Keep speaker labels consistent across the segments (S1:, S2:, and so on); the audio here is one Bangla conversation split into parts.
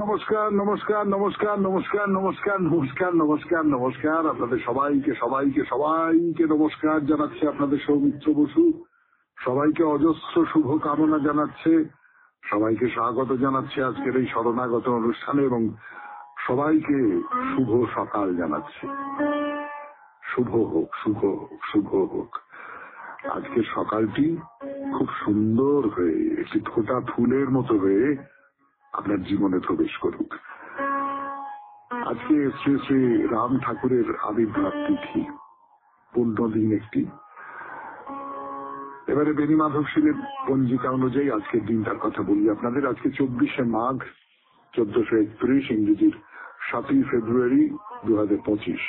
S1: নমস্কার, নমস্কার, নমস্কার, নমস্কার, নমস্কার, নমস্কার, নমস্কার, নমস্কার। আপনাদের সবাইকে সবাইকে সবাইকে নমস্কার জানাচ্ছে আপনাদের সৌমিত্র বসু। সবাইকে অজস্র শুভ কামনা জানাচ্ছে, সবাইকে স্বাগত জানাচ্ছে আজকের এই শরণাগত অনুষ্ঠানে এবং সবাইকে শুভ সকাল জানাচ্ছে। শুভ হোক, শুভ হোক, শুভ হোক। আজকের সকালটি খুব সুন্দর হয়ে একটি ফোঁটা ফুলের মতো হয়ে আপনার জীবনে প্রবেশ করুক। আজকে শ্রী শ্রী রাম ঠাকুরের আবির্ভাব তিথি, পুণ্যদিন একটি। এবারে বেণী মাধব শিলের পঞ্জিকা অনুযায়ী আজকের দিনটার কথা বলি আপনাদের। আজকে 24শে মাঘ 1431, ইংরেজির 7ই ফেব্রুয়ারি 2025,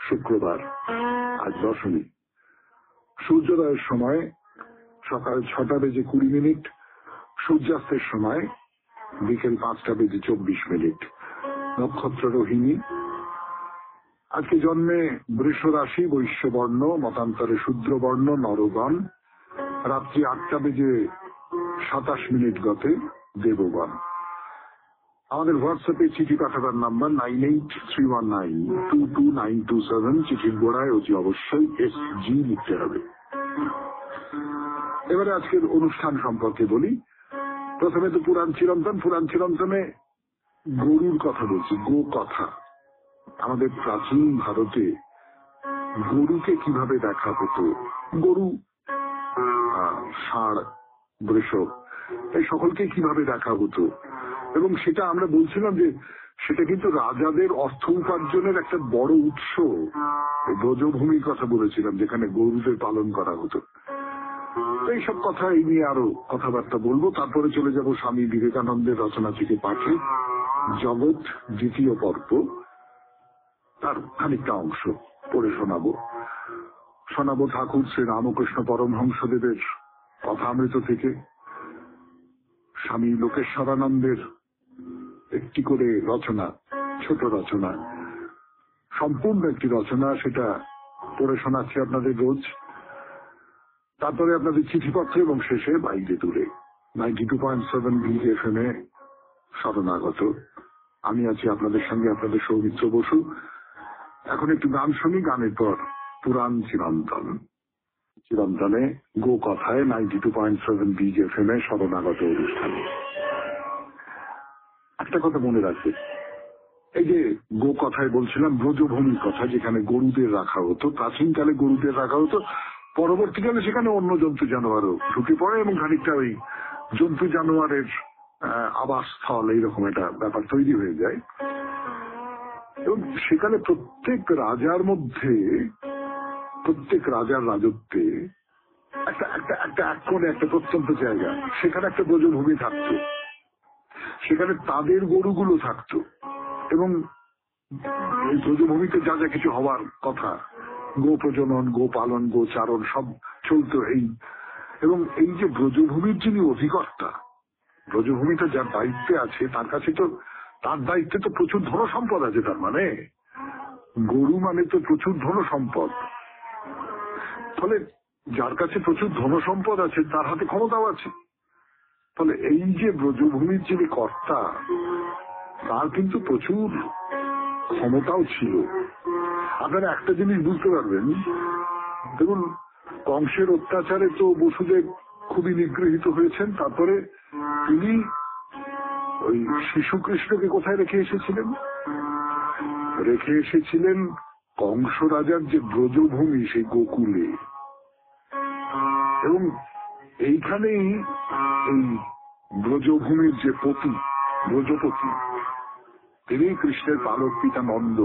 S1: শুক্রবার। আজ দশমী। সূর্যোদয়ের সময় সকাল 6টা বেজে 20 মিনিট, সূর্যাস্তের সময় বিকেল 5টা বেজে 24 মিনিট। নক্ষত্র রোহিণী। আজকে জন্মে বৃষ রাশি, বৈশ্যবর্ণ, মতান্তরে শূদ্রবর্ণ, নরগণ। রাত্রি 8টা বেজে 27 মিনিট গতে দেবগণ। আমাদের হোয়াটসঅ্যাপে চিঠি পাঠাবার নাম্বার 9831922927। চিঠির গোড়ায় অতি অবশ্যই SG লিখতে হবে। এবারে আজকের অনুষ্ঠান সম্পর্কে বলি। প্রথমে তো পুরাণ চিরন্তন। পুরাণ চিরন্তনে গরুর কথা বলছি, গো কথা। আমাদের প্রাচীন ভারতে গরুকে কিভাবে দেখা হতো, গরু, ষাঁড়, বৃষ, এই সকলকে কিভাবে দেখা হতো, এবং সেটা আমরা বলছিলাম যে সেটা কিন্তু রাজাদের অর্থ উপার্জনের একটা বড় উৎস। ব্রজভূমির কথা বলেছিলাম, যেখানে গরুদের পালন করা হতো। এইসব কথা এই নিয়ে আরো কথাবার্তা বলবো। তারপরে চলে যাব স্বামী বিবেকানন্দের রচনা থেকে পাঠে, জগৎ, দ্বিতীয় পর্ব, তার খানিকটা অংশ পড়ে শোনাবো ঠাকুর শ্রী রামকৃষ্ণ পরমহংসদেবের কথামৃত থেকে। স্বামী লোকেশ্বরানন্দের একটি করে রচনা, ছোট রচনা, সম্পূর্ণ একটি রচনা, সেটা পড়ে শোনাচ্ছি আপনাদের রোজ। তারপরে আপনাদের চিঠিপত্র এবং শেষে বাইরে দূরে 92.7 BFM এ শরণাগত। আমি আছি আপনাদের সঙ্গে, আপনাদের সৌমিত্র বসু। এখন একটু গান শুনি, গানের পর পুরাণ চিরন্তন। চিরন্তনে গো কথায় 92.7 BFM এ শরণাগত অনুষ্ঠানে। একটা কথা মনে রাখবে, এই যে গো কথায় বলছিলাম ব্রজভূমির কথা, যেখানে গরুদের রাখা হতো। প্রাচীনকালে গরুদের রাখা হতো, পরবর্তীকালে সেখানে অন্য জন্তু জানোয়ারও ঢুকে পড়ে এবং খানিকটা ওই জন্তু জানোয়ারের আবাসস্থল এইরকম একটা ব্যাপার তৈরি হয়ে যায়। এবং সেখানে প্রত্যেক রাজার মধ্যে, প্রত্যেক রাজার রাজত্বে একটা একটা একটা এক কোণে একটা প্রত্যন্ত জায়গা, সেখানে একটা ব্রজভূমি থাকতো, সেখানে তাদের গরুগুলো থাকতো এবং এই ব্রজভূমিতে যা যা কিছু হওয়ার কথা, গো প্রজনন, গো পালন, গো চারণ, সব চলতো। এবং এই যে ব্রজভূমির যিনি অধিকর্তা, ব্রজভূমিটা যার দায়িত্বে আছে, তার কাছে তো, তার দায়িত্বে তো প্রচুর ধন সম্পদ আছে। তার মানে গরু মানে তো প্রচুর ধন সম্পদ। ফলে যার কাছে প্রচুর ধন সম্পদ আছে, তার হাতে ক্ষমতাও আছে। ফলে এই যে ব্রজভূমির যিনি কর্তা, তার কিন্তু প্রচুর ক্ষমতাও ছিল। আপনারা একটা জিনিস বুঝতে পারবেন, দেখুন, কংসের অত্যাচারে তো বসুদেব খুবই নিগৃহীত হয়েছেন। তারপরে তিনি ওই শিশু কৃষ্ণকে কোথায় রেখে এসেছিলেন? রেখে এসেছিলেন কংস রাজার যে ব্রজভূমি, সেই গোকুলে। এবং এইখানেই এই ব্রজভূমির যে পতি, ব্রজপতি, তিনি কৃষ্ণের পালক পিতা নন্দ।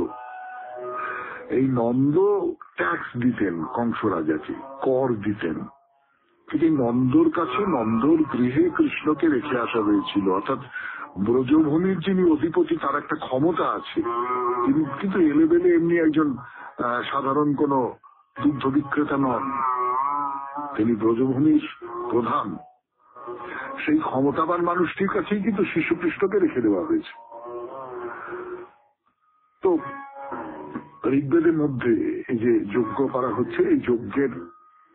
S1: এই নন্দ ট্যাক্স দিতেন কংস রাজাকে, কর দিতেন। ঠিক এই নন্দর কাছে, নন্দর গৃহে কৃষ্ণকে রেখে আসা হয়েছিল। অর্থাৎ ব্রজভূমির যিনি অধিপতি, তার একটা ক্ষমতা আছে। তিনি কিন্তু এলেবেলে এমনি একজন সাধারণ কোন দুগ্ধ বিক্রেতা নন, তিনি ব্রজভূমির প্রধান। সেই ক্ষমতাবান মানুষটির কাছেই কিন্তু শিশু কৃষ্ণকে রেখে দেওয়া হয়েছে। তো ঋগ্বেদের মধ্যে এই যে যজ্ঞ করা হচ্ছে, এই যজ্ঞের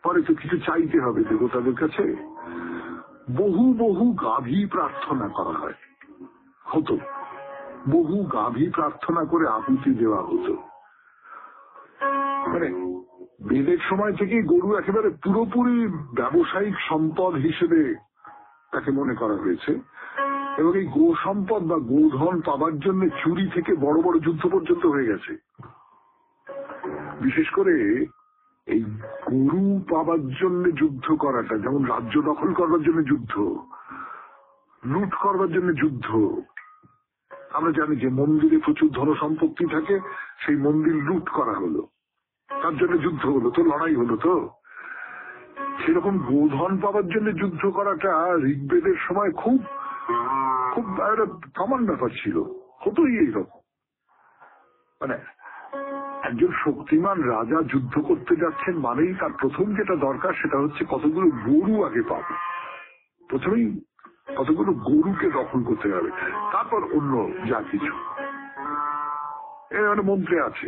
S1: পরে তো কিছু চাইতে হবে দেবতাদের কাছে। বহু বহু গাভী প্রার্থনা করা হতো। বহু গাভী প্রার্থনা করে আহুতি দেওয়া হতো। মানে বেদের সময় থেকেই গরু একেবারে পুরোপুরি ব্যবসায়িক সম্পদ হিসেবে তাকে মনে করা হয়েছে, এবং এই গো সম্পদ বা গোধন পাবার জন্য চুরি থেকে বড় বড় যুদ্ধ পর্যন্ত হয়ে গেছে। বিশেষ করে এই গরু পাবার জন্য যুদ্ধ করাটা, যেমন রাজ্য দখল করবার জন্য যুদ্ধ, লুট করবার জন্য যুদ্ধ। আমরা জানি যে মন্দিরে প্রচুর ধন সম্পত্তি থাকে, সেই মন্দির লুট করা হলো, তার জন্য যুদ্ধ হলো, তো লড়াই হলো। তো সেরকম গোধন পাবার জন্য যুদ্ধ করাটা ঋগ্বেদের সময় খুব খুব কমন ব্যাপার ছিল, হতোই এইরকম। মানে একজন শক্তিমান রাজা যুদ্ধ করতে যাচ্ছেন মানেই তার প্রথম যেটা দরকার সেটা হচ্ছে কতগুলো গরু আগে পাবে, প্রথমেই কতগুলো গরুকে দখল করতে হবে, তারপর অন্য যা কিছু। এর মন্ত্রে আছে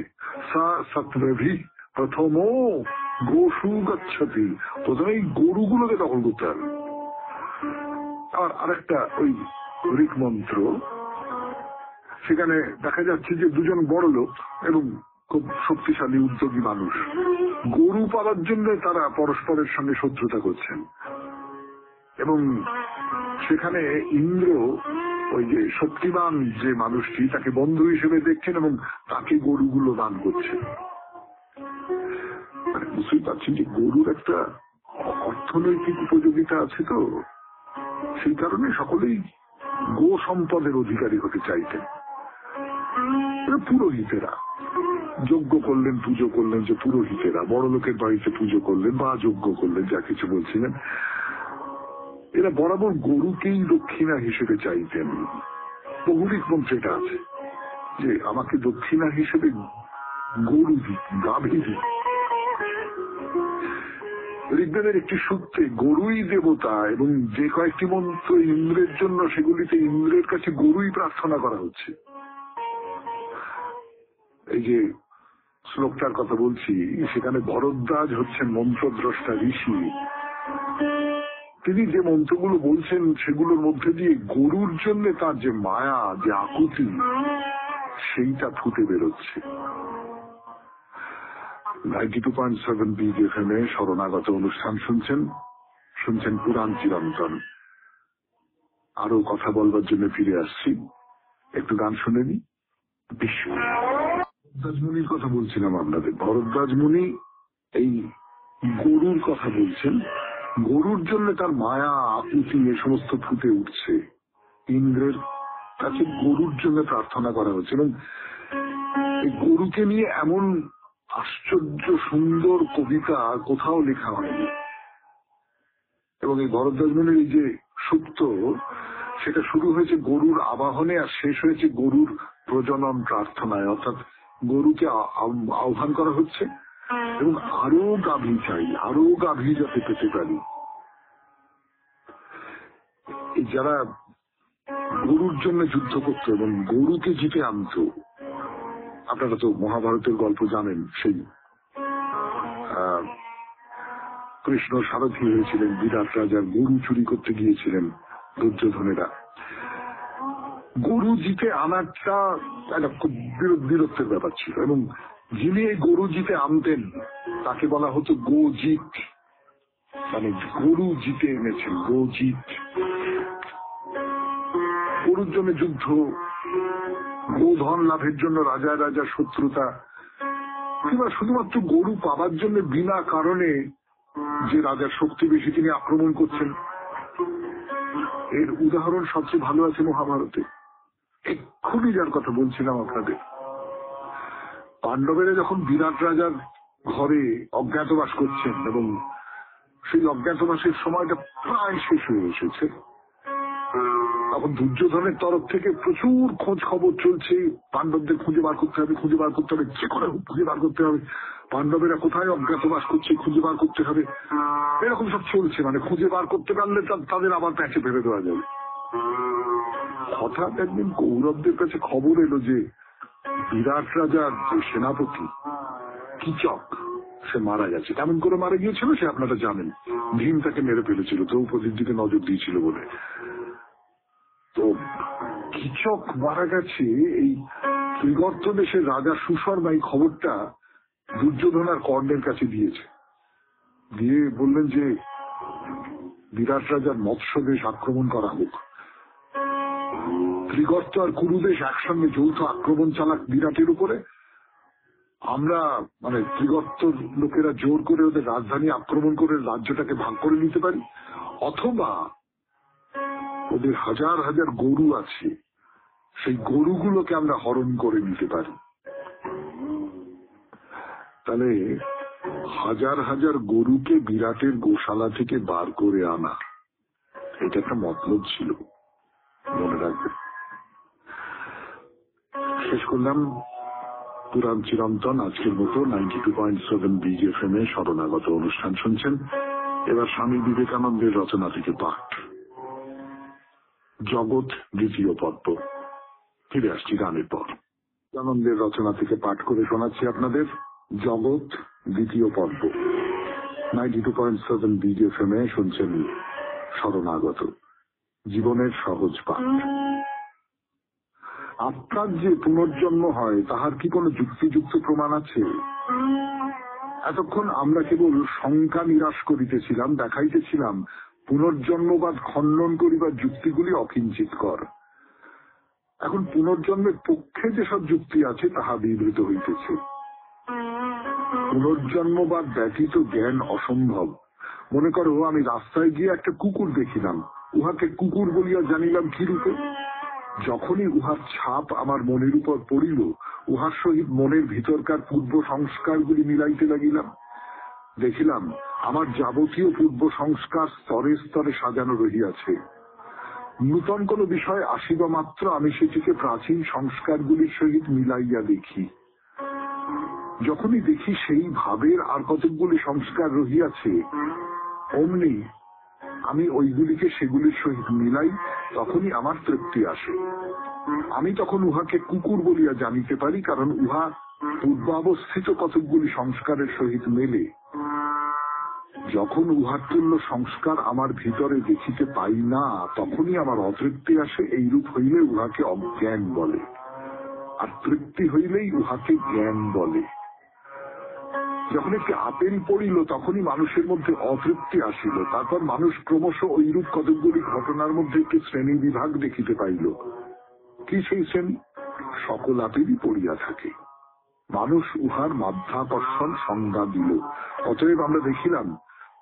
S1: প্রথম গোসু গচ্ছতি, প্রথমেই গরুগুলোকে দখল করতে হবে। আর আরেকটা ওই ঋক মন্ত্র, সেখানে দেখা যাচ্ছে যে দুজন বড় লোক এবং খুব শক্তিশালী উদ্যোগী মানুষ গরু পালার জন্য তারা পরস্পরের সঙ্গে শত্রুতা করছেন, এবং সেখানে ইন্দ্র ওই যে শক্তিমান যে মানুষটি তাকে বন্ধু হিসেবে দেখছেন এবং তাকে গরুগুলো দান করছেন। মানে বুঝতেই পারছেন যে গরুর একটা অর্থনৈতিক উপযোগিতা আছে, তো সেই কারণে সকলেই গো সম্পদের অধিকারী হতে চাইতেন। পুরোহিতেরা যজ্ঞ করলেন, পুজো করলেন, যে পুরোহিতেরা বড় লোকের বাড়িতে পুজো করলেন বা যজ্ঞ করলেন, যা কিছু বলছিলেন, এরা বরাবর গরুকেই দক্ষিণা হিসেবে চাইতেন। বহুবিক মন্ত্রে এটা আছে যে আমাকে দক্ষিণা হিসেবে গরু দিক, গাভী দিক। ঋগ্বেদের একটি সূত্রে গরুই দেবতা, এবং যে কয়েকটি মন্ত্র ইন্দ্রের জন্য সেগুলিতে ইন্দ্রের কাছে গরুই প্রার্থনা করা হচ্ছে। এই যে শ্লোকটার কথা বলছি, সেখানে ভরদ্বাজ হচ্ছেন মন্ত্রদ্রষ্টা ঋষি। তিনি যে মন্ত্রগুলো বলছেন সেগুলোর মধ্যে দিয়ে গরুর জন্য তার যে মায়া, যে আকুতি, সেইটা ফুটে বেরোচ্ছে। 92.7 BFM শরণাগত অনুষ্ঠান শুনছেন পুরাণ চিরন্তন। আরো কথা বলবার জন্য ফিরে আসছি, একটু গান শুনে নি। ভরদ্বাজ মুনির কথা বলছিলাম আপনাদের। ভরদ্বাজ মুনি এই গরুর কথা বলছেন, গরুর জন্য তার মায়া, আকুতি এ সমস্ত ফুটে উঠছে। ইন্দ্রের কাছে গরুর জন্য প্রার্থনা করা হচ্ছে, এবং এই গরুকে নিয়ে এমন আশ্চর্য সুন্দর কবিতা কোথাও লেখা হয়নি। এবং এই ভরদ্বাজ মুনির এই যে সুপ্ত, সেটা শুরু হয়েছে গরুর আবাহনে আর শেষ হয়েছে গরুর প্রজনন প্রার্থনায়। অর্থাৎ গরুকে আহ্বান করা হচ্ছে এবং আরো গাভী চাই, আরো গাভী যাতে পেতে পারি। যারা গরুর জন্য যুদ্ধ করত এবং গরুকে জিতে আনত, আপনারা তো মহাভারতের গল্প জানেন, সেই কৃষ্ণ সারথী হয়েছিলেন, বিরাট রাজার গরু চুরি করতে গিয়েছিলেন দুর্যোধনেরা। গরু জিতে আনাটা একটা খুব বিরক্তের ব্যাপার ছিল, এবং যিনি এই গরু জিতে আনতেন তাকে বলা হতো গোজিত, মানে গরু জিতে এনেছেন, গোজিত। গরুর জন্য যুদ্ধ, গোধন লাভের জন্য রাজা শত্রুতা, কিংবা শুধুমাত্র গরু পাবার জন্য বিনা কারণে যে রাজার শক্তি বেশি তিনি আক্রমণ করছেন, এর উদাহরণ সবচেয়ে ভালো আছে মহাভারতে। এক্ষুনি যার কথা বলছিলাম আপনাদের, পাণ্ডবেরা যখন বিরাট রাজার ঘরে অজ্ঞাতবাস করছেন এবং সেই অজ্ঞাতবাসের সময়টা প্রায় শেষ হয়ে এসেছে, তখন দুর্যোধনের তরফ থেকে প্রচুর খোঁজ খবর চলছে। পাণ্ডবদের খুঁজে বার করতে হবে, যে করে খুঁজে বার করতে হবে, পাণ্ডবেরা কোথায় অজ্ঞাতবাস করছে খুঁজে বার করতে হবে, এরকম সব চলছে। মানে খুঁজে বার করতে পারলে তাদের আবার প্যাঁচে ফেলে দেওয়া যাবে। হঠাৎ একদিন কৌরবদের কাছে খবর এলো যে বিরাট রাজার যে সেনাপতি কিচক, সে মারা গেছে। কেমন করে মারা গিয়েছিল সে আপনারা জানেন। ভীম তাকে মেরে ফেলেছিল দ্রৌপদীর দিকে নজর দিয়েছিল বলে। তো কিচক মারা গেছে, এই ত্রিগর্ত দেশের রাজা সুশর্মা এই খবরটা দুর্যোধন আর কর্ণের কাছে দিয়েছে, দিয়ে বললেন যে বিরাট রাজার মৎস্য দেশ আক্রমণ করা হোক। ত্রিগর্ত আর কুরুদেশ একসঙ্গে যৌথ আক্রমণ চালাক বিরাটের উপরে। আমরা মানে ত্রিগর্তর লোকেরা জোর করে ওদের রাজধানী আক্রমণ করে রাজ্যটাকে ভাগ করে নিতে পারি, অথবা ওদের হাজার হাজার গরু আছে, সেই গরুগুলোকে আমরা হরণ করে নিতে পারি। তাহলে হাজার হাজার গরুকে বিরাটের গোশালা থেকে বার করে আনা, এটা একটা মতলব ছিল, মনে রাখবেন। শেষ করলাম পুরাণ চিরন্তন আজকের মতো 92.7 BGFM এ শরণাগত অনুষ্ঠান শুনছেন। এবার স্বামী বিবেকানন্দের রচনা থেকে পাঠ, জগৎ দ্বিতীয় পর্ব। ফিরে আসছি গানের পর। বিবেকানন্দের রচনা থেকে পাঠ করে শোনাচ্ছি আপনাদের জগৎ দ্বিতীয় পর্ব। 92.7 BGFM এ শুনছেন শরণাগত, জীবনের সহজ পাঠ। আত্মার যে পুনর্জন্ম হয় তাহার কি কোনো যুক্তিযুক্ত প্রমাণ আছে? এতক্ষণ আমরা কেবল শঙ্কা নিরাশ করিতেছিলাম, দেখাইতেছিলাম পুনর্জন্মবাদ খণ্ডন করিবার যুক্তিগুলি অকিঞ্চিতকর। এখন পুনর্জন্মের পক্ষে যেসব যুক্তি আছে তাহা বিবৃত হইতেছে। পুনর্জন্মবাদ ব্যতীত জ্ঞান অসম্ভব। মনে করো আমি রাস্তায় গিয়ে একটা কুকুর দেখিলাম, উহাকে কুকুর বলিয়া জানিলাম কি রূপে? যখনই উহার ছাপ আমার মনের উপর পড়িল, উহার সহিত মনের ভিতরকার পূর্ব সংস্কারগুলি মিলাইতে লাগিলাম। দেখিলাম আমার যাবতীয় পূর্ব সংস্কার স্তরে স্তরে সাজানো রহিয়াছে। নূতন কোন বিষয় আসিবা মাত্র আমি সেটিকে প্রাচীন সংস্কারগুলির সহিত মিলাইয়া দেখি। যখনই দেখি সেই ভাবের আর কতকগুলি সংস্কার রহিয়াছে, অমনি আমি ওইগুলিকে সেগুলির সহিত মিলাই, তখনই আমার তৃপ্তি আসে। আমি তখন উহাকে কুকুর বলিয়া জানিতে পারি, কারণ উহা পূর্বাবস্থিত কতকগুলি সংস্কারের সহিত মেলে। যখন উহার তুল্য সংস্কার আমার ভিতরে দেখিতে পাই না, তখনই আমার অতৃপ্তি আসে। এইরূপ হইলে উহাকে অজ্ঞান বলে, আর তৃপ্তি হইলেই উহাকে জ্ঞান বলে। যখন একটি আপেল পড়িল, তখনই মানুষের মধ্যে অতৃপ্তি আসিল। তারপর মানুষ ক্রমশ ঐরূপ কতকগুলি ঘটনার মধ্যে একটি শ্রেণী বিভাগ দেখিতে পাইল। কি সেই শ্রেণী? সকল আপেলই পড়িয়া থাকে। মানুষ উহার মাধ্যাকর্ষণ সংজ্ঞা দিল। অতএব আমরা দেখিলাম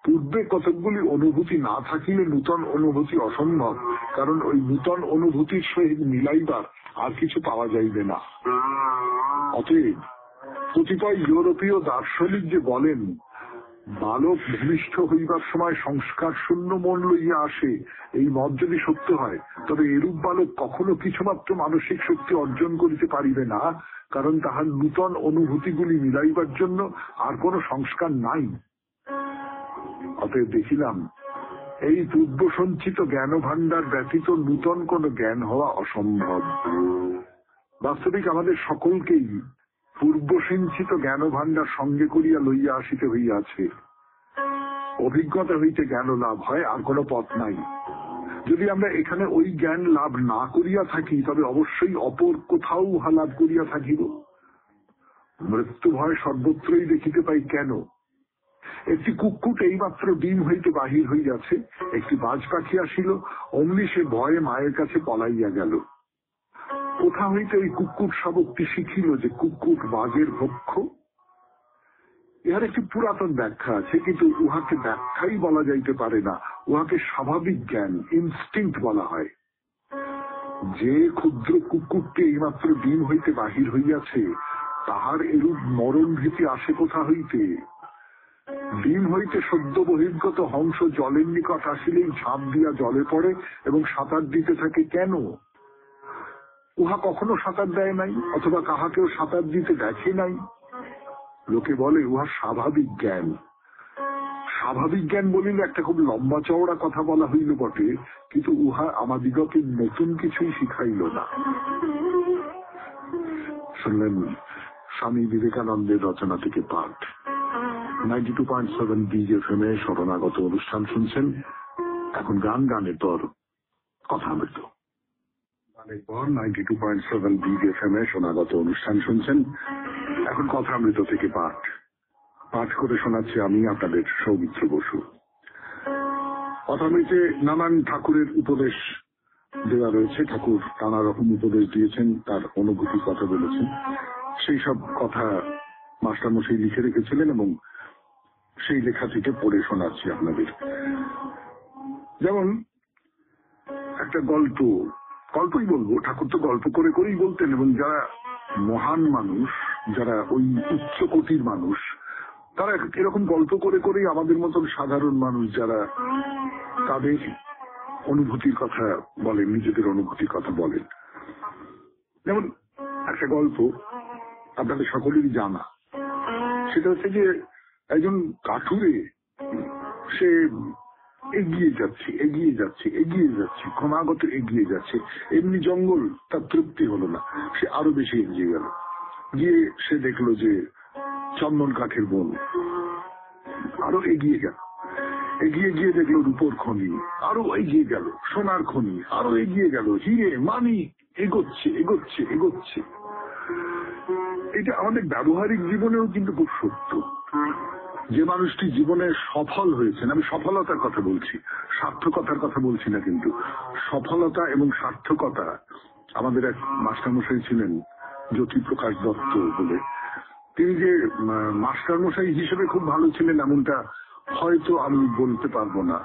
S1: পূর্বে কতকগুলি অনুভূতি না থাকিলে নূতন অনুভূতি অসম্ভব, কারণ ওই নূতন অনুভূতির সহিত মিলাইবার আর কিছু পাওয়া যাইবে না। অতএব কতিপয় ইউরোপীয় দার্শনিক যে বলেন বালক ভূমিষ্ঠ হইবার সময় সংস্কার শূন্য মন লইয়া আসে, এই মত যদি সত্য হয়, তবে এরূপ বালক কখনো কিছুমাত্র মানসিক শক্তি অর্জন করিতে পারিবে না, কারণ তাহার নূতন অনুভূতিগুলি মিলাইবার জন্য আর কোনো সংস্কার নাই। অতএব দেখিলাম এই পূর্ব সঞ্চিত জ্ঞান ভাণ্ডার ব্যতীত নূতন কোন জ্ঞান হওয়া অসম্ভব। বাস্তবিক আমাদের সকলকেই পূর্ব সঞ্চিত জ্ঞান ভাণ্ডার সঙ্গে করিয়া লইয়া আসিতে হইয়াছে। অভিজ্ঞতা হইতে জ্ঞান লাভ হয়, আর কোনো পথ নাই। যদি আমরা এখানে ওই জ্ঞান লাভ না করিয়া থাকি, তবে অবশ্যই অপর কোথাও উহা লাভ করিয়া থাকিব। মৃত্যু ভয় সর্বত্রই দেখিতে পাই। কেন? একটি কুক্কুট এইমাত্র ডিম হইতে বাহির হইয়াছে, একটি বাজ পাখি আসিল, অমনি সে ভয়ে মায়ের কাছে পলাইয়া গেল। কোথা হইতে ওই কুক্কুট শাবকটি শিখিল যে কুক্কুট বাজের ভক্ষ? ইহার একটি পুরাতন ব্যাখ্যা আছে, কিন্তু উহাকে ব্যাখ্যাই বলা যাইতে পারে না। উহাকে স্বাভাবিক জ্ঞান, ইনস্টিংক্ট বলা হয়। যে ক্ষুদ্র কুক্কুটটি এইমাত্র ডিম হইতে বাহির হইয়াছে, তাহার এরূপ মরণ ভীতি আসে কোথা হইতে? ডিম হইতে সদ্য বহির্গত হংস জলের নিকট আসিলেই ঝাঁপ দিয়া জলে পড়ে এবং সাঁতার দিতে থাকে। কেন? উহা কখনো সাঁতার দেয় নাই, অথবা কাহাকেও সাঁতার দিতে দেখে নাই। লোকে বলে উহা স্বাভাবিক জ্ঞান। স্বাভাবিক জ্ঞান বলিলে একটা খুব লম্বা চওড়া কথা বলা হইল বটে, কিন্তু উহা আমাদিগকে নতুন কিছুই শিখাইল না। শুনলেন স্বামী বিবেকানন্দের রচনা থেকে পাঠ। 92.7 BGFM এ শরণাগত অনুষ্ঠান শুনছেন। এখন গানের পর কথা মৃত। এরপর 92.7 বিগ এফএম এ শোনাগত অনুষ্ঠান শুনছেন। এখন কথামৃত থেকে পাঠ পাঠ করে শোনাচ্ছি আমি আপনাদের সৌমিত্র বসু। কথামৃতে নানান ঠাকুরের উপদেশ দেওয়া রয়েছে। ঠাকুর নানা রকম উপদেশ দিয়েছেন, তার অনুভূতির কথা বলেছেন। সেই সব কথা মাস্টারমশাই লিখে রেখেছিলেন এবং সেই লেখা থেকে পড়ে শোনাচ্ছি আপনাদের। যেমন একটা গল্পই বলবো। ঠাকুর তো গল্প করে করেই বলতেন, এবং যারা মহান মানুষ, যারা ওই উচ্চ কোটির মানুষ, তারা এরকম গল্প করে করেই আমাদের মতন সাধারণ মানুষ যারা, তাদের অনুভূতির কথা বলেন, নিজেদের অনুভূতির কথা বলেন। যেমন একটা গল্প আপনাদের সকলেরই জানা, সেটা হচ্ছে যে একজন কাঠুরে, সে এগিয়ে যাচ্ছে, ক্রমাগত এগিয়ে যাচ্ছে। এমনি জঙ্গল তার তৃপ্তি হলো না, সে আরো বেশি এগিয়ে গেল। গিয়ে সে দেখলো যে চন্দন কাঠের বন, আরো এগিয়ে গিয়ে দেখলো রূপোর খনি, আরো এগিয়ে গেল, সোনার খনি, আরো এগিয়ে গেল, হিরে মানি, এগোচ্ছে। এটা আমাদের ব্যবহারিক জীবনেও কিন্তু খুব সত্য। যে মানুষটি জীবনে সফল হয়েছেন, আমি সফলতার কথা বলছি, সার্থকতার কথা বলছি না, কিন্তু সফলতা এবং সার্থকতা। আমাদের এক মাস্টারমশাই ছিলেন জ্যোতিপ্রকাশ দত্ত বলে, তিনি যে মাস্টারমশাই হিসেবে খুব ভালো ছিলেন এমনটা হয়তো আমি বলতে পারবো না,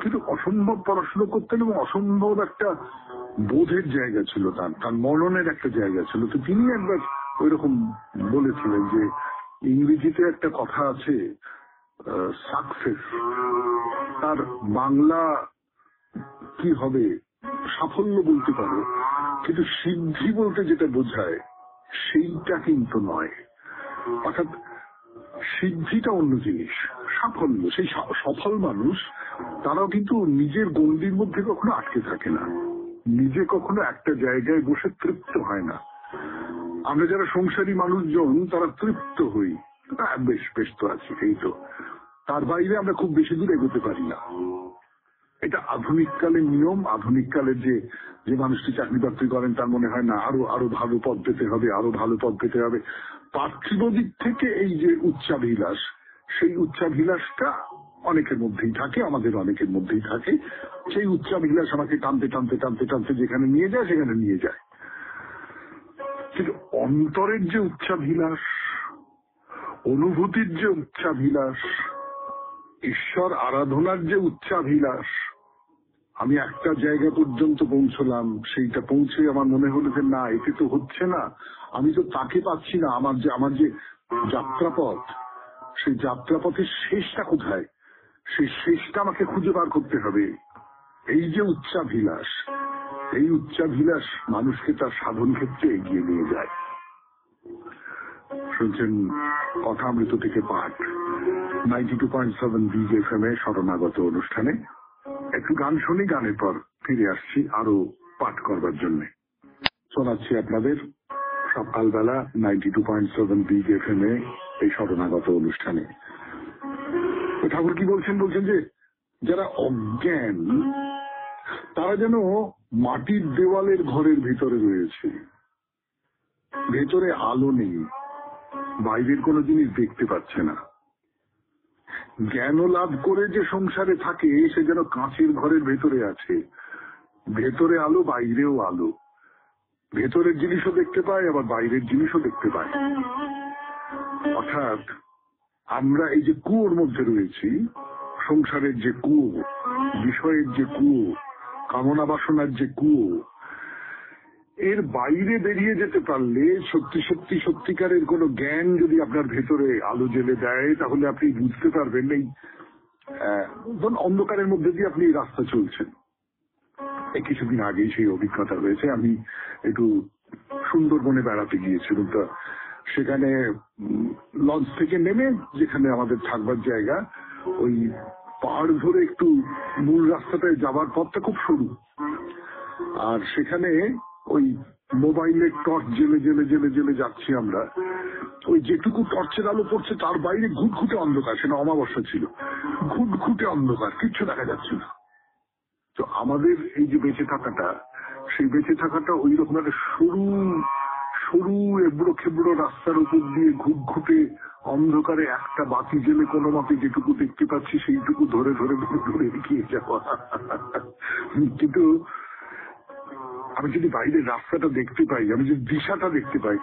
S1: কিন্তু অসম্ভব পড়াশুনো করতেন এবং অসম্ভব একটা বোধের জায়গা ছিল, তার মননের একটা জায়গা ছিল। তো তিনি একবার ওইরকম বলেছিলেন যে ইংরেজিতে একটা কথা আছে, সাকসেস, তার বাংলা কি হবে, সাফল্য বলতে পারো, কিন্তু সিদ্ধি বলতে যেটা বোঝায় সেইটা কিন্তু নয়। অর্থাৎ সিদ্ধিটা অন্য জিনিস, সাফল্য। সেই সফল মানুষ তারাও কিন্তু নিজের গণ্ডির মধ্যে কখনো আটকে থাকে না, নিজে কখনো একটা জায়গায় বসে তৃপ্ত হয় না। আমরা যারা সংসারী মানুষজন তারা তৃপ্ত হই, বেশ তো আছি, এই তো, তার বাইরে আমরা খুব বেশি দূর এগোতে পারি না। এটা আধুনিক কালের নিয়ম। আধুনিক কালের যে মানুষটি চাকরি বাকরি করেন তার মনে হয় না আরো ভালো পদ পেতে হবে। পার্থিব দিক থেকে এই যে উচ্চাভিলাষ, সেই উচ্চাভিলাষটা অনেকের মধ্যেই থাকে, আমাদের অনেকের মধ্যেই থাকে। সেই উচ্চাভিলাষ আমাকে টানতে যেখানে নিয়ে যায় সেখানে নিয়ে যায়। কিন্তু অন্তরের যে উচ্চাভিলাষ, অনুভূতির যে উচ্চাভিলাষ, ঈশ্বর আরাধনার যে উচ্চাভিলাষ, আমি একটা জায়গা পর্যন্ত পৌঁছলাম, সেইটা পৌঁছে আমার মনে হলো যে না, এতে তো হচ্ছে না, আমি তো তাকে পাচ্ছি না। আমার যে যাত্রাপথ, সেই যাত্রাপথের শেষটা কোথায়, সেই শেষটা আমাকে খুঁজে বার করতে হবে। এই যে উচ্চাভিলাষ, এই উচ্চাভিলাষ মানুষকে তার সাধন ক্ষেত্রে এগিয়ে নিয়ে যায়। শুনছেন কথামৃত থেকে পাঠ 92.7 বিগ এফএম এ শরণাগত অনুষ্ঠানে। একটু গান শুনি, গানের পর ফিরে আসছি আরো পাঠ করবার জন্য। শোনাচ্ছি আপনাদের সকালবেলা 92.7 বিগ এফএম এ এই শরণাগত অনুষ্ঠানে। ঠাকুর কি বলছেন যে যারা অজ্ঞান তারা যেন মাটির দেওয়ালের ঘরের ভিতরে রয়েছে, ভেতরে আলো নেই, বাইরের কোনো জিনিস দেখতে পাচ্ছে না। জ্ঞান লাভ করে যে সংসারে থাকে সে যেন কাঁচের ঘরের ভেতরে আছে, ভেতরে আলো, বাইরেও আলো, ভেতরের জিনিসও দেখতে পায় আবার বাইরের জিনিসও দেখতে পায়। অর্থাৎ আমরা এই যে কুয়োর মধ্যে রয়েছি, সংসারের যে কুয়ো, বিষয়ের যে কুয়ো, কামনা বাসনার যে কুয়ো, এর বাইরে বেরিয়ে যেতে পারলে সত্যিকারের কোনো জ্ঞান যদি আপনার ভেতরে আলো জ্বেলে দেয়, তাহলে আপনি বুঝতে পারবেন এই অন্ধকারের মধ্যে দিয়ে আপনি রাস্তা চলছেন। এই কিছুদিন আগেই সেই অভিজ্ঞতা হয়েছে। আমি একটু সুন্দরবনে বেড়াতে গিয়েছিলাম, তো সেখানে লঞ্চ থেকে নেমে যেখানে আমাদের থাকবার জায়গা, ওই পাহাড় ধরে একটু মূল রাস্তাটায় যাবার পথটা খুব সরু, আর সেখানে ওই মোবাইলের টর্চ জেলে যাচ্ছি আমরা। ওই যেটুকু টর্চের আলো পড়ছে তার বাইরে ঘুটঘুটে অন্ধকার, সেটা অমাবস্যা ছিল, ঘুটঘুটে অন্ধকার, কিচ্ছু দেখা যাচ্ছে না। তো আমাদের এই যে বেঁচে থাকাটা, সেই বেঁচে থাকাটা ওই রকম একটা সরু সরু এবড়ো খেবড়ো রাস্তার উপর দিয়ে ঘুটঘুটে অন্ধকারে একটা বাতি জেলে কোনো মতে যেটুকু দেখতে পাচ্ছি সেইটুকু ধরে ধরে ধরে ধরে এগিয়ে যাওয়া। কিন্তু আমি যদি বাইরের রাস্তাটা দেখতে পাই, আমি যদি দিশাটা দেখতে পাই,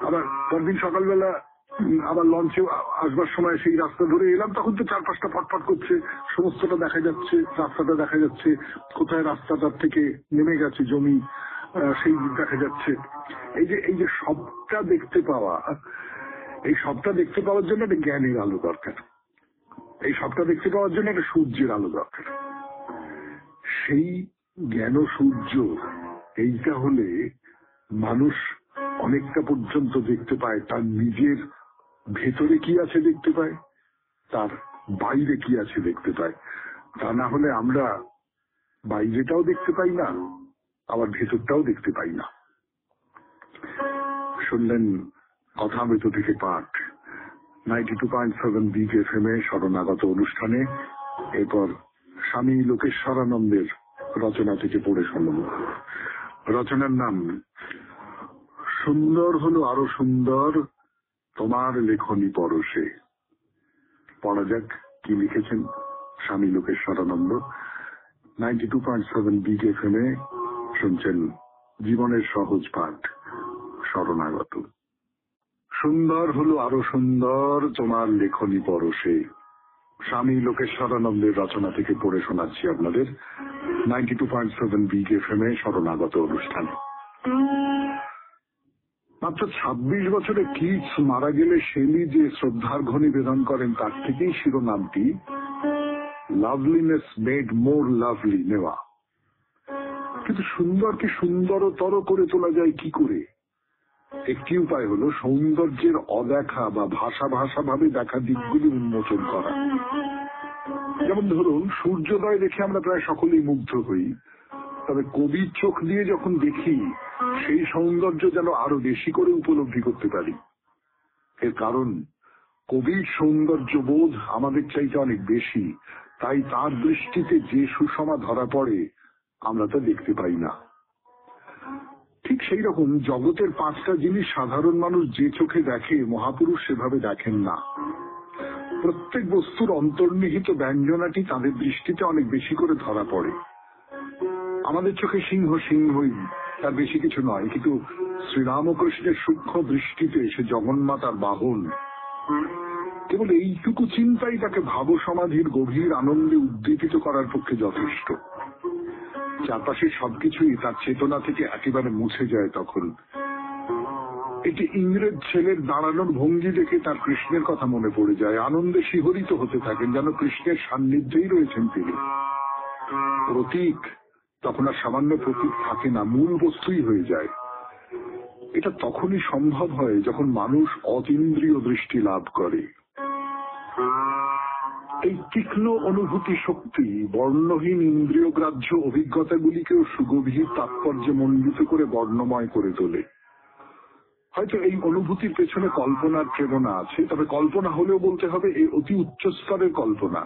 S1: আবার পরদিন সকালবেলা আবার লঞ্চে আসবার সময় সেই রাস্তা ধরে এলাম, তখন তো চারপাশটা ফটফট করছে, সমস্তটা দেখা যাচ্ছে, রাস্তাটা দেখা যাচ্ছে, কোথায় রাস্তাটার থেকে নেমে গেছে জমি সেই দেখা যাচ্ছে। এই যে সবটা দেখতে পাওয়া, এই সবটা দেখতে পাওয়ার জন্য একটা জ্ঞানের আলো দরকার, এই সবটা দেখতে পাওয়ার জন্য একটা সূর্যের আলো দরকার। সেই জ্ঞান সূর্য এইটা হলে মানুষ অনেকটা পর্যন্ত দেখতে পায়, তার নিজের ভেতরে কি আছে দেখতে পায়, তার বাইরে কি আছে দেখতে পায়। তা না হলে আমরা বাইরেটাও দেখতে পাই না, আবার ভেতরটাও দেখতে পাই না। শুনলেন কথামৃত থেকে পাঠ 92.7 বিগ FM এ শরণাগত অনুষ্ঠানে। এরপর স্বামী লোকেশ্বরানন্দের রচনা থেকে পড়ে শুনব। রচনার নাম সুন্দর হলো আরো সুন্দর তোমার লেখনী পরশে। পড়া যাক কি লিখেছেন স্বামী লোকেশ্বরানন্দ। 92.7 বিগ FM এ শুনছেন জীবনের সহজ পাঠ শরণাগত। সুন্দর হলো আরো সুন্দর তোমার লেখনী পরশে। স্বামী লোকেশ্বরানন্দের রচনা থেকে পড়ে শোনাচ্ছি আপনাদের 92.7 বিগ FM এ শরণাগত অনুষ্ঠানে। মাত্র 26 বছরে কিটস মারা গেলে শেলি যে শ্রদ্ধার্ঘ্য নিবেদন করেন তার থেকেই শিরোনামটি লাভলিনেস মেড মোর লাভলি নেওয়া। কিন্তু সুন্দরকে সুন্দরতর করে তোলা যায় কি করে? একটি উপায় হলো সৌন্দর্যের অদেখা বা ভাষা ভাষা ভাবে দেখা দিকগুলি উন্মোচন করা। যেমন ধরুন, সূর্যোদয় দেখে আমরা প্রায় সকলেই মুগ্ধ হই, তবে কবির চোখ দিয়ে যখন দেখি সেই সৌন্দর্য যেন আরো বেশি করে উপলব্ধি করতে পারি। এর কারণ কবির সৌন্দর্য বোধ আমাদের চাইতে অনেক বেশি, তাই তার দৃষ্টিতে যে সুষমা ধরা পড়ে আমরা তা দেখতে পাই না। ঠিক সেই রকম জগতের 5টা জিনিস সাধারণ মানুষ যে চোখে দেখে মহাপুরুষ সেভাবে দেখেন না। প্রত্যেক বস্তুর অন্তর্নিহিত ব্যঞ্জনাটি তাদের দৃষ্টিতে অনেক বেশি করে ধরা পড়ে। আমাদের চোখে সিংহ সিংহই, তার বেশি কিছু নয়, কিন্তু শ্রীরামকৃষ্ণের সূক্ষ্ম দৃষ্টিতে সে জগন্মাতার বাহন। কেবল এইটুকু চিন্তাই তাকে ভাব সমাধির গভীর আনন্দে উদ্দীপিত করার পক্ষে যথেষ্ট। চারপাশের সবকিছুই তার চেতনা থেকে একেবারে মুছে যায় তখন। একটি ইংরেজ ছেলের দাঁড়ানোর ভঙ্গি দেখে তার কৃষ্ণের কথা মনে পড়ে যায়, আনন্দে শিহরিত হতে থাকেন, যেন কৃষ্ণের সান্নিধ্যেই রয়েছেন তিনি। প্রতীক তখন আর সামান্য প্রতীক থাকে না, মূল বস্তুই হয়ে যায়। এটা তখনই সম্ভব হয় যখন মানুষ অতীন্দ্রিয় দৃষ্টি লাভ করে। এই তীক্ষ্ণ অনুভূতি শক্তি বর্ণহীন ইন্দ্রিয়গ্রাহ্য অভিজ্ঞতাগুলিকেও সুগভীর তাৎপর্যে মণ্ডিত করে বর্ণময় করে তোলে। হয়তো এই অনুভূতির পেছনে কল্পনার প্রেরণা আছে, তবে কল্পনা হলেও বলতে হবে এই অতি উচ্চ স্তরের কল্পনা।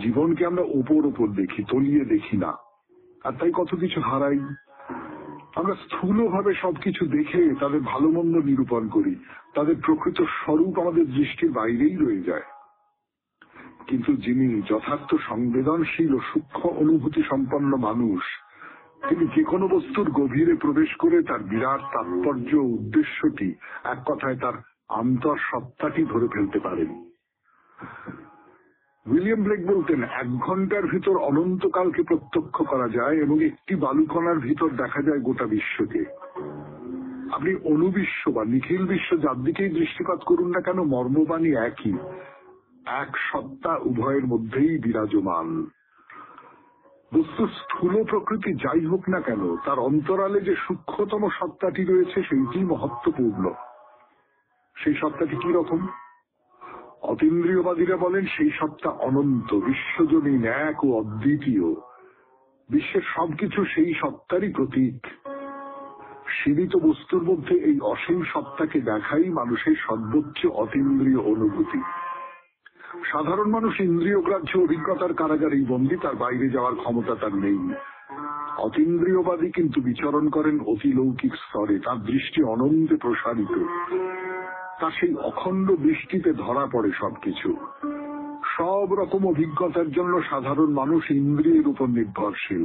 S1: জীবনকে আমরা ওপর ওপর দেখি, তলিয়ে দেখি না, আর তাই কত কিছু হারাই। আমরা স্থূলভাবে সবকিছু দেখে তাদের ভালো মন্দ নিরূপণ করি, তাদের প্রকৃত স্বরূপ আমাদের দৃষ্টির বাইরেই রয়ে যায়। কিন্তু যিনি যথার্থ সংবেদনশীল ও সূক্ষ্ম অনুভূতি সম্পন্ন মানুষ, তিনি যে কোনো বস্তুর গভীরে প্রবেশ করে তার বিরাট তাৎপর্য উদ্দেশ্যটি, এক কথায় তার আন্তঃসত্ত্বাটি ধরে ফেলতে পারেন। উইলিয়াম ব্লেক বলতেন, 1 ঘন্টার ভিতর অনন্তকালকে প্রত্যক্ষ করা যায় এবং একটি বালুকণার ভিতর দেখা যায় গোটা বিশ্বকে। আপনি অনুবিশ্ব বা নিখিল বিশ্ব যার দিকেই দৃষ্টিপাত করুন না কেন, মর্মবাণী একই, এক সত্তা উভয়ের মধ্যেই বিরাজমান। বস্তুর স্থূল প্রকৃতি যাই হোক না কেন, তার অন্তরালে যে সূক্ষ্মতম সত্তাটি রয়েছে সেইটি মহত্বপূর্ণ। সেই সত্তাটি কি রকম? অতীন্দ্রিয়বাদীরা বলেন সেই সত্তা অনন্ত, বিশ্বজনীন, এক ও অদ্বিতীয়। বিশ্বের সবকিছু সেই সত্তারই প্রতীক। সীমিত বস্তুর মধ্যে এই অসীম সত্তাকে দেখাই মানুষের সর্বোচ্চ অতীন্দ্রিয় অনুভূতি। সাধারণ মানুষ ইন্দ্রিয়গ্রাহ্য অভিজ্ঞতার কারাগারেই বন্দী, তার বাইরে যাওয়ার ক্ষমতা তার নেই। অতীন্দ্রিয়বাদী কিন্তু বিচরণ করেন অতিলৌকিক স্তরে, তার দৃষ্টি অনন্তে প্রসারিত, তার সেই অখণ্ড দৃষ্টিতে ধরা পড়ে সবকিছু। সব রকম অভিজ্ঞতার জন্য সাধারণ মানুষ ইন্দ্রিয়ের উপর নির্ভরশীল।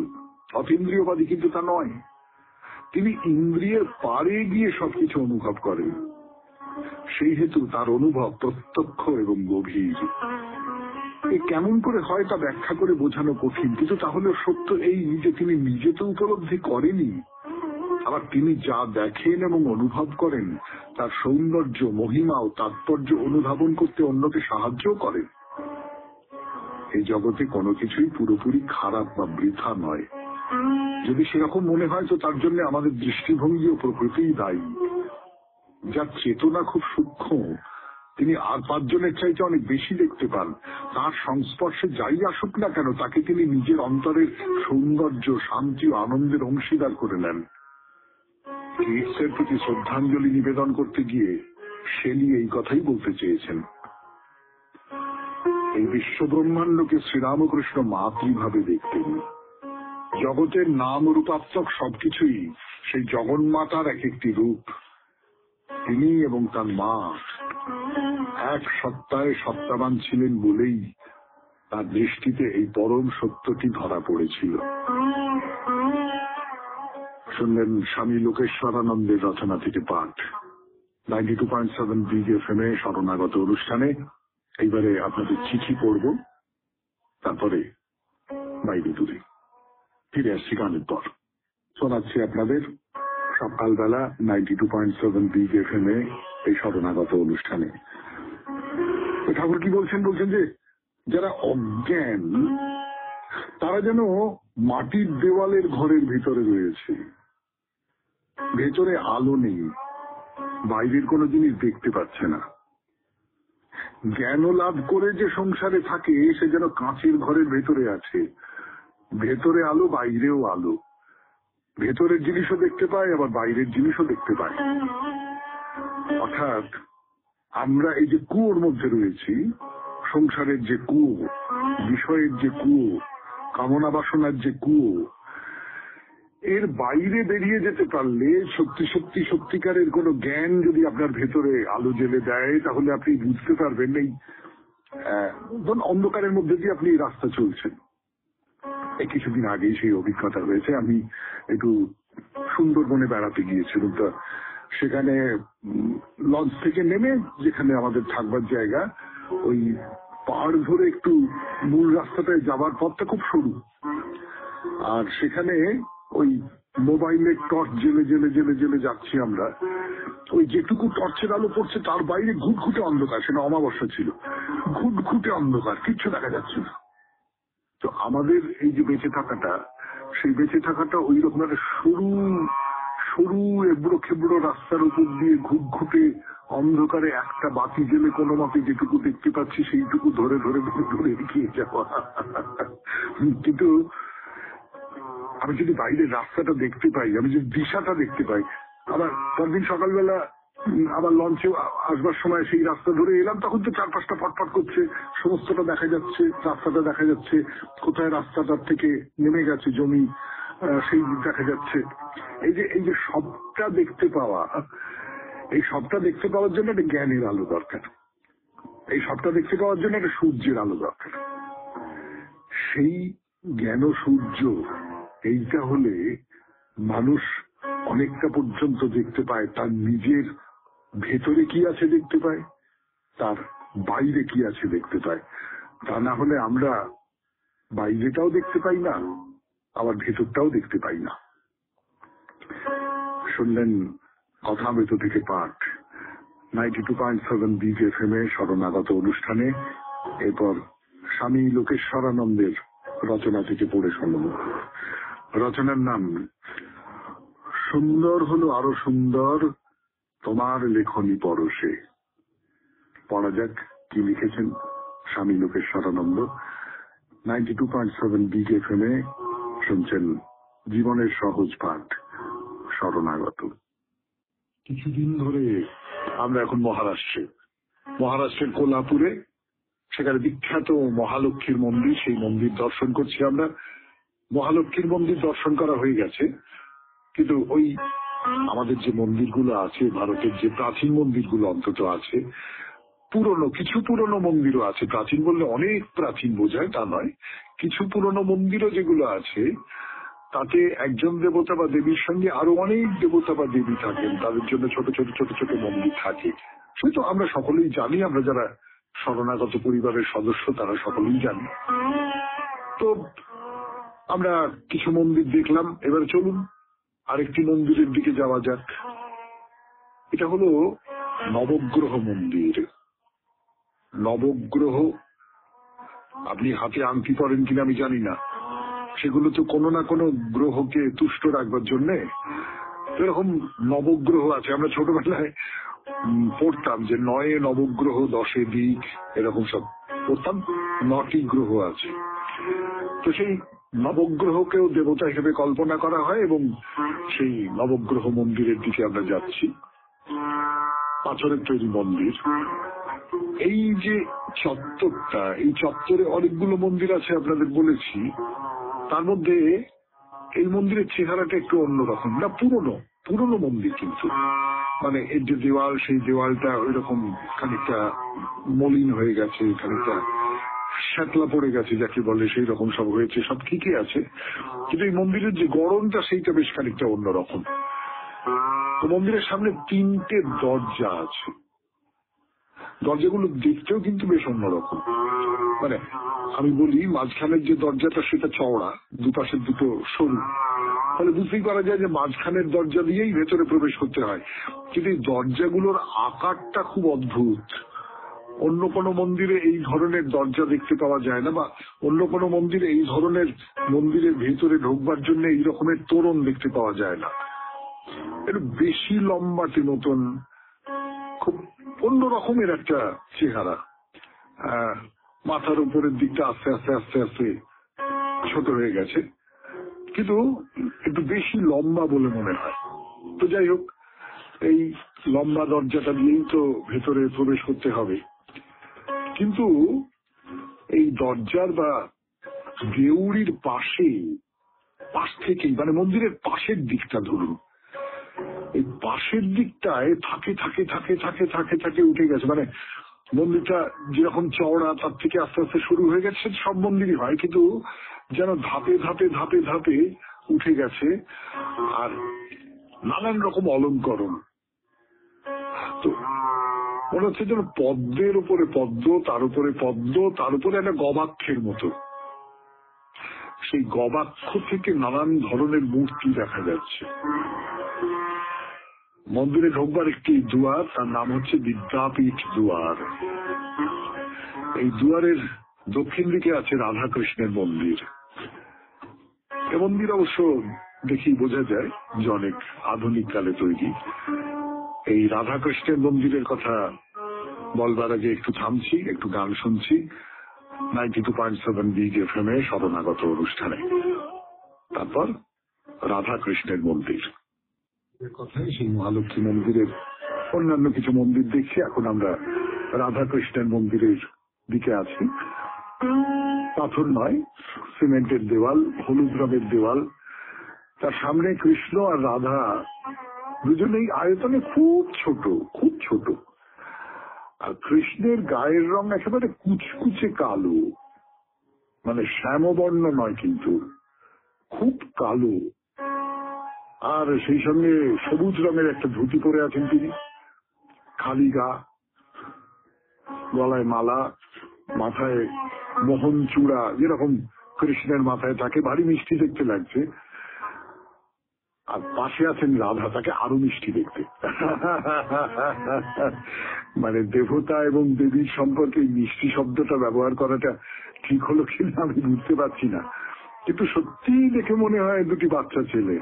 S1: অতীন্দ্রিয়বাদী কিন্তু তা নয়, তিনি ইন্দ্রিয়ের পারে গিয়ে সবকিছু অনুভব করেন। সেই হেতু তার অনুভব প্রত্যক্ষ এবং গভীর। এ কেমন করে হয় তা ব্যাখ্যা করে বোঝানো কঠিন, কিন্তু তাহলে সত্য এই যে তিনি নিজে তো উপলব্ধি করেনি, আবার তিনি যা দেখেন এবং অনুভব করেন তার সৌন্দর্য, মহিমা ও তাৎপর্য অনুধাবন করতে অন্যকে সাহায্য করেন। এই জগতে কোনো কিছুই পুরোপুরি খারাপ বা বৃথা নয়। যদি সেরকম মনে হয় তো তার জন্য আমাদের দৃষ্টিভঙ্গি ও প্রকৃতিই দায়ী। যার চেতনা খুব সূক্ষ্ম, তিনি আর 5 জনের চাইতে অনেক বেশি দেখতে পান। তার সংস্পর্শে যাই আসুক না কেন, তাকে তিনি নিজের অন্তরের সৌন্দর্য, শান্তি ও আনন্দের অংশীদার করে নেন। কিটসের প্রতি শ্রদ্ধাঞ্জলি নিবেদন করতে গিয়ে শেলি এই কথাই বলতে চেয়েছেন। এই বিশ্ব ব্রহ্মাণ্ডকে শ্রীরামকৃষ্ণ মাতৃভাবে দেখতেন। জগতের নাম রূপাত্মক সবকিছুই সেই জগন্মাতার এক একটি রূপ। তিনি এবং তার মা এক সত্তায় সত্তাবান ছিলেন বলেই তার দৃষ্টিতে এই পরম সত্যটি ধরা পড়েছিল। শুনলেন স্বামী লোকেশ্বরানন্দের রচনা থেকে পাঠ, 92.7 বিগ এফএম এ শরণাগত অনুষ্ঠানে। এইবারে আপনাদের চিঠি পড়ব, তারপরে বাইরে দূরে ফিরে আসছি গানের পর। শোনাচ্ছি আপনাদের সকালবেলা 92.7 বিগ এফএম এ এই শরণাগত অনুষ্ঠানে। ঠাকুর কি বলছেন? বলছেন যে যারা অজ্ঞান তারা যেন মাটির দেওয়ালের ঘরের ভিতরে রয়েছে, ভেতরে আলো নেই, বাইরের কোনো জিনিস দেখতে পাচ্ছে না। জ্ঞান লাভ করে যে সংসারে থাকে সে যেন কাঁচের ঘরের ভেতরে আছে, ভেতরে আলো, বাইরেও আলো, ভেতরের জিনিসও দেখতে পায় আবার বাইরের জিনিসও দেখতে পায়। অর্থাৎ আমরা এই যে কুয়োর মধ্যে রয়েছি, সংসারের যে কুয়ো, বিষয়ের যে কুয়ো, কামনা বাসনার যে কুয়ো, এর বাইরে বেরিয়ে যেতে পারলে সত্যিকারের কোনো জ্ঞান যদি আপনার ভেতরে আলো জ্বেলে দেয়, তাহলে আপনি বুঝতে পারবেন এই অন্ধকারের মধ্যে দিয়ে আপনি রাস্তা চলছেন। এই কিছুদিন আগেই সেই অভিজ্ঞতা হয়েছে। আমি একটু সুন্দরবনে বেড়াতে গিয়েছিলাম, তো সেখানে লঞ্চ থেকে নেমে যেখানে আমাদের থাকবার জায়গা, ওই পাহাড় ধরে একটু মূল রাস্তাটায় যাবার পথটা খুব সরু, আর সেখানে ওই মোবাইলের টর্চ জেলে জেলে জেলে জেলে যাচ্ছি আমরা। ওই যেটুকু টর্চের আলো পড়ছে তার বাইরে ঘুটঘুটে অন্ধকার, সেটা অমাবস্যা ছিল, ঘুটঘুটে অন্ধকার, কিচ্ছু দেখা যাচ্ছে না। তো আমাদের এই যে বেঁচে থাকাটা, সেই বেঁচে থাকাটা ওই রকম একটা সরু সরু এবড়ো খেবড়ো রাস্তার উপর দিয়ে ঘুটঘুটে অন্ধকারে একটা বাতি জেলে কোনো মতে যেটুকু দেখতে পাচ্ছি সেইটুকু ধরে ধরে ধরে ধরে এগিয়ে যাওয়া। কিন্তু আমি যদি বাইরের রাস্তাটা দেখতে পাই, আমি যদি দিশাটা দেখতে পাই, আবার পরদিন সকালবেলা আবার লঞ্চে আসবার সময় সেই রাস্তা ধরে এলাম, তখন তো 4-5টা ফটফট করছে, সমস্তটা দেখা যাচ্ছে, রাস্তাটা দেখা যাচ্ছে, কোথায় রাস্তাটার থেকে নেমে গেছে জমি সেই দেখা যাচ্ছে। এই যে সবটা দেখতে পাওয়া, এই সবটা দেখতে পাওয়ার জন্য একটা জ্ঞানের আলো দরকার, এই সবটা দেখতে পাওয়ার জন্য একটা সূর্যের আলো দরকার। সেই জ্ঞান সূর্য এইটা হলে মানুষ অনেকটা পর্যন্ত দেখতে পায়, তার নিজের ভেতরে কি আছে দেখতে পায়, তার বাইরে কি আছে দেখতে পায়। তা না হলে আমরা বাইরেটাও দেখতে পাই না, আবার ভেতরটাও দেখতে পাই না। শুনলেন কথামৃত থেকে পাঠ, 92.7 বিগ এফএম এ শরণাগত অনুষ্ঠানে। এরপর স্বামী লোকেশ্বরানন্দের রচনা থেকে পড়ে শুনব। রচনার নাম সুন্দর হলো আরো সুন্দর তোমার লেখনী পরশে। পড়া যাক কি লিখেছেন স্বামী লোকেশ্বরানন্দ। 92.7 বিগ এফএম এ শুনছেন জীবনের সহজ পাঠ, শরণাগত। কিছুদিন ধরে আমরা এখন মহারাষ্ট্রের কোলাপুরে, সেখানে বিখ্যাত মহালক্ষ্মীর মন্দির, সেই মন্দির দর্শন করছি আমরা। মহালক্ষ্মীর মন্দির দর্শন করা হয়ে গেছে, কিন্তু ওই আমাদের যে মন্দিরগুলো আছে, ভারতের যে প্রাচীন মন্দিরগুলো অন্তত আছে, কিছু পুরনো মন্দিরও আছে। প্রাচীন বললে অনেক প্রাচীন বোঝায় তা নয়, কিছু পুরনো মন্দিরও যেগুলো আছে তাতে একজন দেবতা বা দেবীর সঙ্গে আরো অনেক দেবতা বা দেবী থাকেন, তাদের জন্য ছোট ছোট ছোট ছোট মন্দির থাকে। সে তো আমরা সকলেই জানি, আমরা যারা শরণাগত পরিবারের সদস্য তারা সকলেই জানি। তো আমরা কিছু মন্দির দেখলাম, এবার চলুন আরেকটি মন্দিরের দিকে যাওয়া যাক। এটা হলো নবগ্রহ মন্দির। নবগ্রহ, আপনি হাতে আংটি পরেন কিনা আমি জানি না, সেগুলো তো কোনো না কোনো গ্রহকে তুষ্ট রাখবার জন্যে এরকম নবগ্রহ আছে। আমরা ছোটবেলায় পড়তাম যে 9 নবগ্রহ 10 দিক, এরকম সব পড়তাম, 9টি গ্রহ আছে। তো সেই নবগ্রহকেও দেবতা হিসেবে কল্পনা করা হয় এবং সেই নবগ্রহ মন্দিরের দিকে আমরা যাচ্ছি। পাথরের তৈরি মন্দির। এই যে চত্বরটা, এই চত্বরে অনেকগুলো মন্দির আছে আপনাদের বলেছি, তার মধ্যে এই মন্দিরের চেহারাটা একটু অন্যরকম। না, পুরনো মন্দির, কিন্তু মানে এর যে দেওয়াল, সেই দেওয়ালটা ওই রকম খানিকটা মলিন হয়ে গেছে, খানিকটা শ্যাতলা পড়ে গেছে যাকে বলে, সেই রকম সব হয়েছে, সব ঠিকই আছে, কিন্তু এই মন্দিরের যে গড়নটা সেইটা বেশ খানিকটা অন্যরকম। তো মন্দিরের সামনে 3টে দরজা আছে। দরজাগুলো দেখতেও কিন্তু বেশ অন্যরকম। মানে আমি বলি, মাঝখানের যে দরজাটা সেটা চওড়া, দুপাশের দুটো সরু, তাহলে বুঝতেই পারা যায় যে মাঝখানের দরজা দিয়েই ভেতরে প্রবেশ করতে হয়। কিন্তু এই দরজাগুলোর আকারটা খুব অদ্ভুত। অন্য কোনো মন্দিরে এই ধরনের দরজা দেখতে পাওয়া যায় না, বা অন্য কোনো মন্দিরে এই ধরনের মন্দিরের ভেতরে ঢোকবার জন্য এই রকমের তোরণ দেখতে পাওয়া যায় না। একটু বেশি লম্বাটে মতন, খুব অন্য রকমের একটা চেহারা। মাথার উপরের দিকটা আস্তে আস্তে আস্তে আস্তে ছোট হয়ে গেছে, কিন্তু একটু বেশি লম্বা বলে মনে হয়। তো যাই হোক, এই লম্বা দরজাটা দিয়েই তো ভেতরে প্রবেশ করতে হবে। কিন্তু এই দরজার বা দেউড়ির পাশ থেকেই, মানে মন্দিরের পাশের দিকটা ধরুন, এই পাশের দিকটায় থাকে থাকে থাকে থাকে থাকে থাকে উঠে গেছে। মানে মন্দিরটা যেরকম চওড়া তার থেকে আস্তে আস্তে শুরু হয়ে গেছে, সব মন্দিরই হয়, কিন্তু যেন ধাপে ধাপে ধাপে ধাপে উঠে গেছে, আর নানান রকম অলঙ্করণ। তো মনে হচ্ছে যেন পদ্মের উপরে পদ্ম, তার উপরে পদ্ম, তার উপরে একটা গবাক্ষের মতো। সেই গবাক্ষ থেকে নানান ধরনের মূর্তি দেখা যাচ্ছে। মন্দিরে ঢোকবার একটি দুয়ার, তার নাম হচ্ছে বিদ্যাপীঠ দুয়ার। এই দুয়ারের দক্ষিণ দিকে আছে রাধাকৃষ্ণের মন্দির। এ মন্দির অবশ্য দেখি বোঝা যায় যে অনেক আধুনিক কালে তৈরি। এই রাধাকৃষ্ণের মন্দিরের কথা বলবার আগে একটু থামছি, একটু গান শুনছি 92.7 বিগ FM এ শরণাগত অনুষ্ঠানে। তারপর রাধাকৃষ্ণের মন্দির কথায় সেই মহালক্ষ্মী মন্দিরের অন্যান্য কিছু মন্দির দেখছি। এখন আমরা রাধাকৃষ্ণের মন্দিরের দিকে আছি। পাথর নয়, সিমেন্টের দেওয়াল, হলুদ রঙের দেওয়াল, তার সামনে কৃষ্ণ আর রাধা দুজনেই আয়তনে খুব ছোট, খুব ছোট। আর কৃষ্ণের গায়ের রং একেবারে কুচকুচে কালো, মানে শ্যামবর্ণ নয়, কিন্তু খুব কালো। আর সেই সঙ্গে সবুজ রঙের একটা ধুতি পরে আছেন তিনি, খালি গা, গলায় মালা, মাথায় মোহন চূড়া যেরকম কৃষ্ণের মাথায় থাকে, ভারী মিষ্টি দেখতে লাগছে। আর পাশে আছেন রাধা, তাকে আরো মিষ্টি দেখতে। মানে দেবতা এবং দেবীর সম্পর্কে মিষ্টি শব্দটা ব্যবহার করাটা ঠিক হলো কিনা আমি বুঝতে পারছি না, কিন্তু সত্যি দেখে মনে হয় দুটি বাচ্চা ছেলে।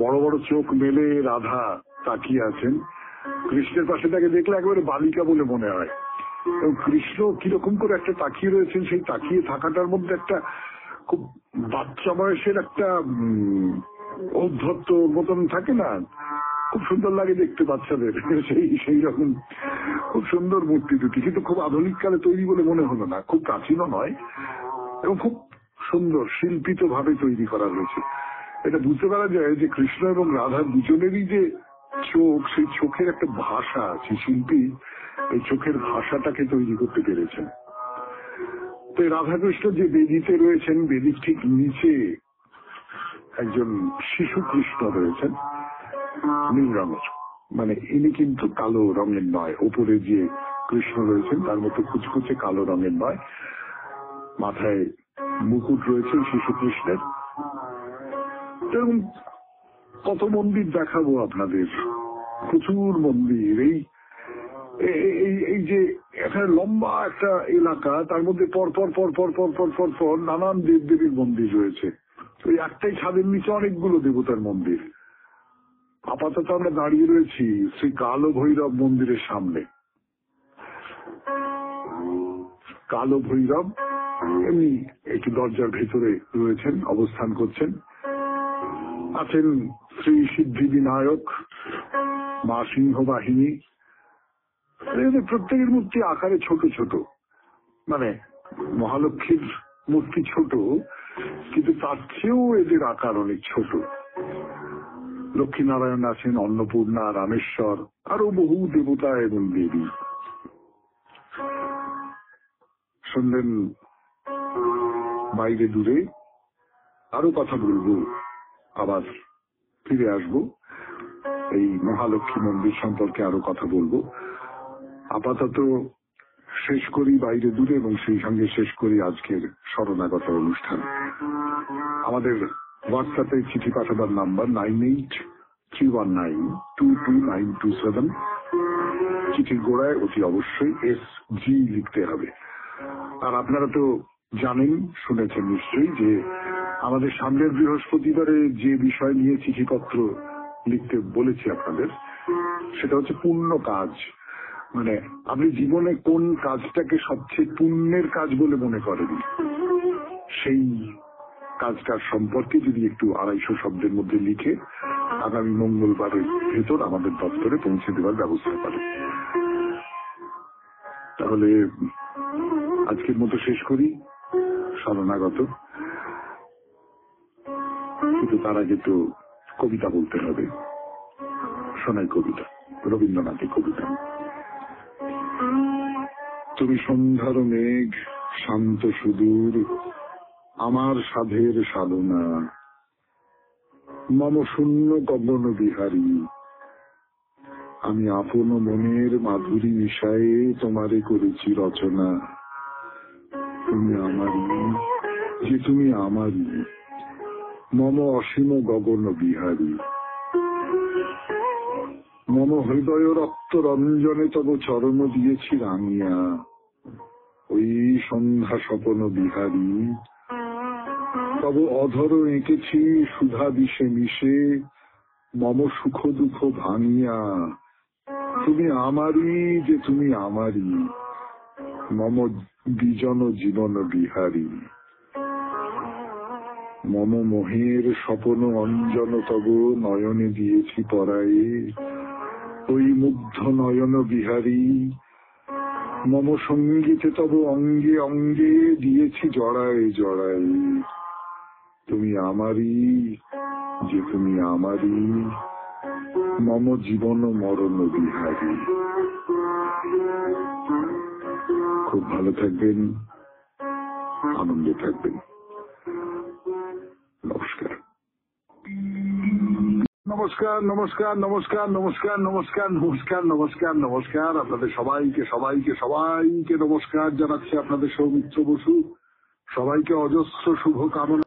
S1: বড় বড় চোখ মেলে রাধা তাকিয়ে আছেন। কৃষ্ণের পাশে তাকে দেখলে একেবারে বালিকা বলে মনে হয়। এবং কৃষ্ণ কিরকম করে একটা তাকিয়ে রয়েছেন, সেই তাকিয়ে থাকাটার মধ্যে একটা খুব বাচ্চা বয়সের একটা ঔদ্ধত্য মতন থাকে না, খুব সুন্দর লাগে দেখতে বাচ্চাদের। সেই রকম খুব সুন্দর মূর্তি দুটি, কিন্তু খুব আধুনিক কালে তৈরি বলে মনে হলো না, খুব প্রাচীনও নয় এবং খুব সুন্দর শিল্পিত ভাবে তৈরি করা হয়েছে। এটা বুঝতে পারা যায় যে কৃষ্ণ এবং রাধা দুজনেরই যে চোখ, সেই চোখের একটা ভাষা আছে। শিল্পী এই চোখের ভাষাটাকে তৈরি করতে পেরেছেন। তো রাধাকৃষ্ণ যে বেদিতে রয়েছেন, বেদির ঠিক নিচে একজন শিশু কৃষ্ণ রয়েছেন নীল রঙের, মানে ইনি কিন্তু কালো রঙের নয়। উপরে যে কৃষ্ণ রয়েছেন তার মতো কুচকুচে কালো রঙের নয়, মাথায় মুকুট রয়েছে শিশু কৃষ্ণের। এবং কত মন্দির দেখাবো আপনাদের, প্রচুর মন্দির। এই যে এখানে লম্বা একটা এলাকা, তার মধ্যে পরপর পরপর পরপর পরপর নানান দেব দেবীর মন্দির রয়েছে। ওই একটাই ছাদের নিচে অনেকগুলো দেবতার মন্দির। আপাতত আমরা দাঁড়িয়ে রয়েছি শ্রী কালো ভৈরব মন্দিরের সামনে। কালো ভৈরব এমনি একটু দরজার ভেতরে রয়েছেন, অবস্থান করছেন। আছেন শ্রী সিদ্ধি বিনায়ক, মা সিংহ বাহিনী। প্রত্যেকের মূর্তি আকারে ছোট ছোট, মানে মহালক্ষ্মীর মূর্তি ছোট, কিন্তু তার চেয়েও এদের আকার অনেক ছোট। লক্ষ্মীনারায়ণ আছেন, অন্নপূর্ণা, রামেশ্বর, আরো বহু দেবতা এবং দেবী। শুনলেন বাইরে দূরে, আরো কথা বলবো, আবার ফিরে আসবো এই মহালক্ষ্মী মন্দির সম্পর্কে, আরো কথা বলবো। আপাতত শেষ করি বাইরে দূরে, এবং সেই সঙ্গে শেষ করি আজকের শরণাগত অনুষ্ঠান। আমাদের হোয়াটসঅ্যাপে চিঠি পাঠাবার নাম্বার 9831922927। চিঠির গোড়ায় অতি অবশ্যই SG লিখতে হবে। আর আপনারা তো জানেন, শুনেছেন নিশ্চয়ই, যে আমাদের সামনের বৃহস্পতিবারে যে বিষয় নিয়ে চিঠিপত্র লিখতে বলেছি আপনাদের, সেটা হচ্ছে পুণ্য কাজ। মানে আপনি জীবনে কোন কাজটাকে সবচেয়ে পুণ্যের কাজ বলে মনে করেন, সেই কাজটার সম্পর্কে যদি একটু 250 শব্দের মধ্যে লিখে আগামী মঙ্গলবারের ভেতর আমাদের দপ্তরে পৌঁছে দেওয়ার ব্যবস্থা করেন। তাহলে আজকের মতো শেষ করি শরণাগত। কিন্তু তার আগে তো কবিতা বলতে হবে। শোনাই কবিতা, রবীন্দ্রনাথের কবিতা। তুমি সন্ধ্যার মেঘ, শান্ত সুদূর, আমার সাধের সাধনা, মম শূন্য গগন বিহারী, আমি আপন মনের মাধুরী মিশায়ে তোমারে করেছি রচনা। তুমি আমারই, যে তুমি আমারই, মম অসীম গগন বিহারী, মম হৃদয় রক্ত রঞ্জনে তব চরণ দিয়েছি রাঙিয়া, ওই সন্ধ্যা স্বপন বিহারী, তব অধর এঁকেছি সুধা বিষে মিশে, মম সুখ দুঃখ ভাঙিয়া। তুমি আমারই, যে তুমি আমারই, মম বিজন জীবন বিহারী, মম মোহের স্বপন অঞ্জন তব নয়নে দিয়েছি পরায়ে, ওই মুগ্ধ নয়ন বিহারী, মম সঙ্গীতে তব অঙ্গে অঙ্গে দিয়েছি জড়ায় জড়ায়। তুমি আমারই, যে তুমি আমারই, মম জীবন মরণ বিহারী। খুব ভালো থাকবেন, আনন্দে থাকবেন। নমস্কার, নমস্কার, নমস্কার, নমস্কার, নমস্কার, নমস্কার, নমস্কার, নমস্কার, নমস্কার। আপনাদের সবাইকে সবাইকে সবাইকে নমস্কার জানাচ্ছি। আপনাদের সৌমিত্র বসু। সবাইকে অজস্র শুভ কামনা।